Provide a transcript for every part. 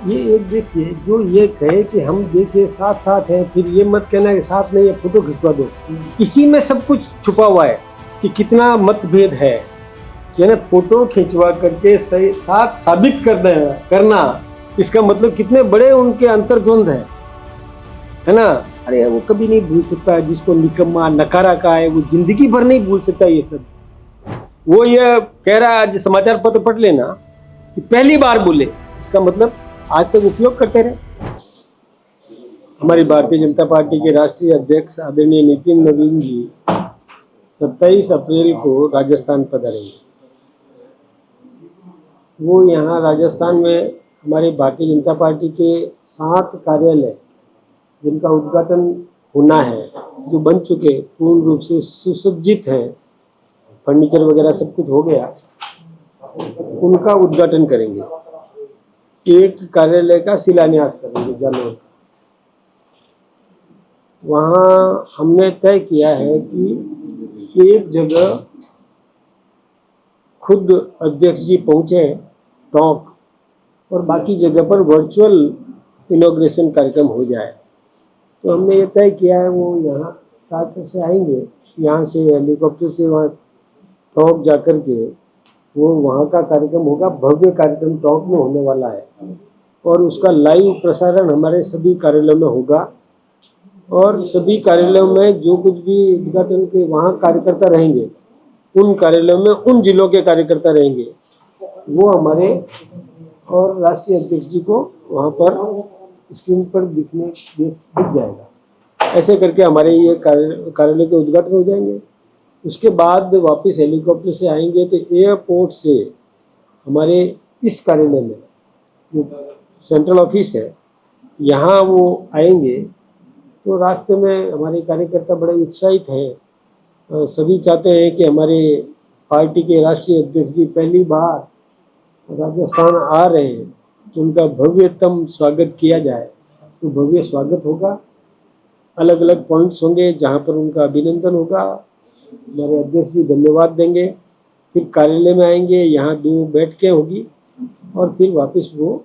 ये एक देखिए, जो ये कहे कि हम देखिए साथ साथ हैं, फिर ये मत कहना कि साथ नहीं है, फोटो खिंचवा दो। इसी में सब कुछ छुपा हुआ है कि कितना मतभेद है। यानी फोटो खिंचवा करके सही साथ साबित करना, इसका मतलब कितने बड़े उनके अंतर्द्वंद है ना। अरे वो कभी नहीं भूल सकता, जिसको निकम्मा नकारा कहा है वो जिंदगी भर नहीं भूल सकता ये सब। वो ये कह रहा है, आज समाचार पत्र पढ़ लेना कि पहली बार बोले, इसका मतलब आज तक उपयोग करते रहे। हमारी भारतीय जनता पार्टी के राष्ट्रीय अध्यक्ष आदरणीय नितिन नवीन जी 27 अप्रैल को राजस्थान पधारेंगे। वो यहाँ राजस्थान में हमारी भारतीय जनता पार्टी के 7 कार्यालय जिनका उद्घाटन होना है, जो बन चुके, पूर्ण रूप से सुसज्जित हैं, फर्नीचर वगैरह सब कुछ हो गया, उनका उद्घाटन करेंगे। एक कार्यालय का शिलान्यास करेंगे जालौर। वहाँ हमने तय किया है कि एक जगह खुद अध्यक्ष जी पहुँचे टॉक, और बाकी जगह पर वर्चुअल इनॉग्रेशन कार्यक्रम हो जाए। तो हमने ये तय किया है, वो यहाँ 4 से आएंगे, यहाँ से हेलीकॉप्टर से वहाँ टॉक जा कर के वो वहाँ का कार्यक्रम होगा। भव्य कार्यक्रम टॉक में होने वाला है और उसका लाइव प्रसारण हमारे सभी कार्यालयों में होगा। और सभी कार्यालयों में जो कुछ भी उद्घाटन के वहाँ कार्यकर्ता रहेंगे, उन कार्यालयों में उन जिलों के कार्यकर्ता रहेंगे, वो हमारे और राष्ट्रीय अध्यक्ष जी को वहाँ पर स्क्रीन पर दिख जाएगा। ऐसे करके हमारे ये कार्यालय के उद्घाटन हो जाएंगे। उसके बाद वापस हेलीकॉप्टर से आएंगे तो एयरपोर्ट से हमारे इस कार्यालय में, जो सेंट्रल ऑफिस है, यहाँ वो आएंगे। तो रास्ते में हमारे कार्यकर्ता बड़े उत्साहित हैं। सभी चाहते हैं कि हमारे पार्टी के राष्ट्रीय अध्यक्ष जी पहली बार राजस्थान आ रहे हैं, तो उनका भव्यतम स्वागत किया जाए। तो भव्य स्वागत होगा, अलग अलग पॉइंट्स होंगे जहाँ पर उनका अभिनंदन होगा, हमारे अध्यक्ष जी धन्यवाद देंगे। फिर कार्यालय में आएंगे, यहाँ 2 बैठकें होगी और फिर वापस वो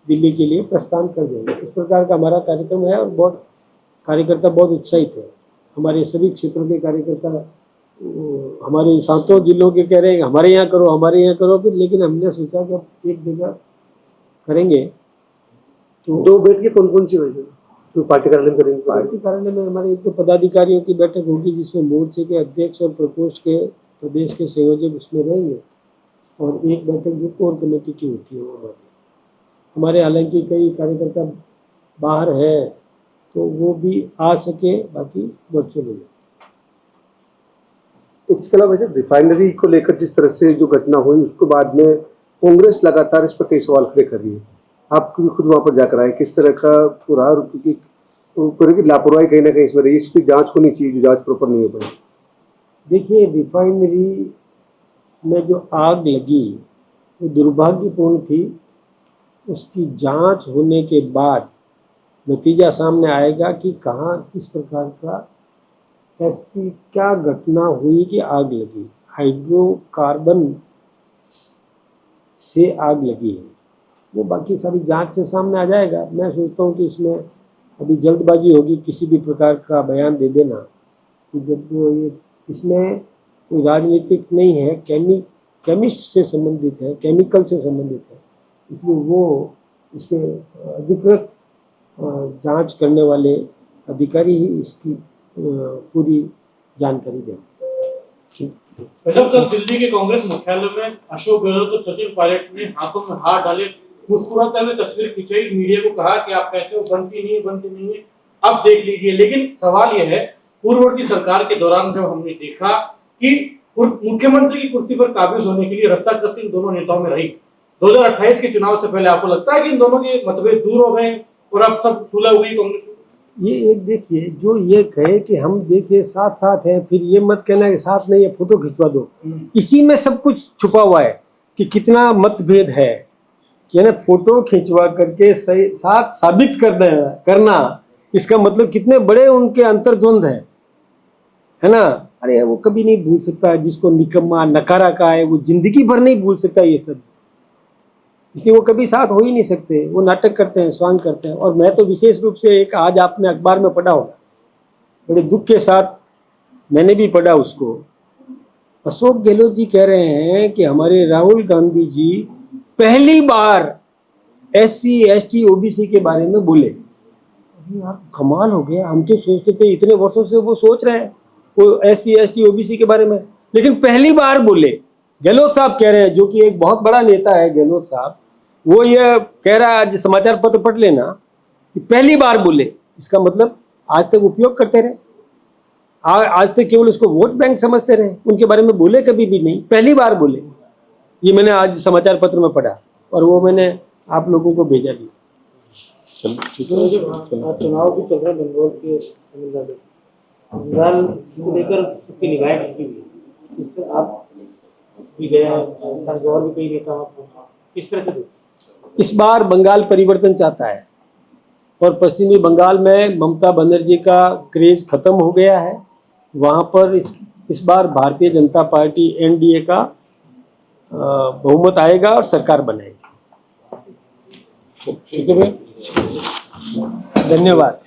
दिल्ली के लिए प्रस्थान कर देंगे। इस प्रकार का हमारा कार्यक्रम है और बहुत कार्यकर्ता बहुत उत्साहित है। हमारे सभी क्षेत्रों के कार्यकर्ता हमारे 7 जिलों के कह रहे हैं हमारे यहाँ करो, हमारे यहाँ करो। फिर लेकिन हमने सोचा कि अब एक जगह करेंगे। तो 2 बैठकें कौन कौन सी होगी जो पार्टी कार्यालय में करेंगे? पार्टी कार्यालय में हमारे एक तो पदाधिकारियों की बैठक होगी, जिसमें मोर्चे के अध्यक्ष और प्रकोष्ठ के प्रदेश के संयोजक उसमें रहेंगे, और एक बैठक जो कोर कमेटी की होती है वो हमारे हालांकि कई कार्यकर्ता बाहर है तो वो भी आ सके, बाकी वर्चुअल हो। इसके अलावा वैसे रिफाइनरी को लेकर जिस तरह से जो घटना हुई, उसके बाद में कांग्रेस लगातार इस पर कई सवाल खड़े कर रही है। आप खुद वहां पर जाकर आए, किस तरह का पूरा, क्योंकि लापरवाही कहीं ना कहीं इसमें रही, इसकी जांच होनी चाहिए, जो जांच प्रॉपर नहीं हो पाई। देखिए, रिफाइनरी में जो आग लगी वो दुर्भाग्यपूर्ण थी। उसकी जांच होने के बाद नतीजा सामने आएगा कि कहाँ किस प्रकार का, ऐसी क्या घटना हुई कि आग लगी। हाइड्रोकार्बन से आग लगी है, वो बाकी सारी जांच से सामने आ जाएगा। मैं सोचता हूँ कि इसमें अभी जल्दबाजी होगी किसी भी प्रकार का बयान दे देना, कि जब ये इसमें कोई राजनीतिक नहीं है, केमिस्ट से संबंधित है, केमिकल से संबंधित है, इसलिए वो इसके अधिकृत जांच करने वाले अधिकारी ही इसकी पूरी जानकारी देंगे। जब तक दिल्ली के कांग्रेस मुख्यालय में अशोक गहलोत और सचिन पायलट ने हाथों में हाथ डाले, मुस्कुराते हुए तस्वीर खिंचाई, मीडिया को कहा कि आप कहते हो बनती नहीं है, अब देख लीजिए। लेकिन सवाल यह है, पूर्ववर्ती सरकार के दौरान जब हमने देखा कि मुख्यमंत्री की कुर्सी पर काबिज होने के लिए रस्साकसी दोनों नेताओं में रही, 2028 के चुनाव से पहले आपको लगता है कि इन दोनों के मतभेद दूर हो गए और अब सब सुलह हो गई कांग्रेस में? ये एक देखिए, जो ये कहे कि हम देखिए साथ साथ हैं, फिर ये मत कहना कि साथ नहीं है, फोटो खिंचवा दो। इसी में सब कुछ छुपा हुआ है कि कितना मतभेद है। यानी फोटो खिंचवा करके सही साथ साबित करना, इसका मतलब कितने बड़े उनके अंतर्द्वंद है ना। अरे वो कभी नहीं भूल सकता, जिसको निकम्मा नकारा कहा है वो जिंदगी भर नहीं भूल सकता ये सब। इसलिए वो कभी साथ हो ही नहीं सकते, वो नाटक करते हैं, स्वांग करते हैं। और मैं तो विशेष रूप से एक आज आपने अखबार में पढ़ा होगा, बड़े दुख के साथ मैंने भी पढ़ा उसको, अशोक गहलोत जी कह रहे हैं कि हमारे राहुल गांधी जी पहली बार SC ST OBC के बारे में बोले। अरे यार कमाल हो गया, हम तो सोचते थे इतने वर्षों से वो सोच रहे हैं वो SC ST OBC के बारे में, लेकिन पहली बार बोले। गहलोत साहब कह रहे हैं, जो कि एक बहुत बड़ा नेता है गहलोत साहब, वो ये कह रहा है, आज समाचार पत्र पढ़ लेना, कि पहली बार बोले। इसका मतलब आज तक उपयोग करते रहे, आज तक केवल उसको वोट बैंक समझते रहे, उनके बारे में बोले कभी भी नहीं, पहली बार बोले। ये मैंने आज समाचार पत्र में पढ़ा और वो मैंने आप लोगों को भेजा भी। चुनाव भी चल रहे हैं बंगाल के, तमिलनाडु बंगाल को लेकर सबकी निगाहें टिकी हुई है। इस पर आप भी गए हैं, राजस्थान के और भी कई नेता किस तरह से देखते हैं? इस बार बंगाल परिवर्तन चाहता है और पश्चिमी बंगाल में ममता बनर्जी का क्रेज खत्म हो गया है। वहाँ पर इस बार भारतीय जनता पार्टी NDA का बहुमत आएगा और सरकार बनेगी। ठीक है भैया, धन्यवाद।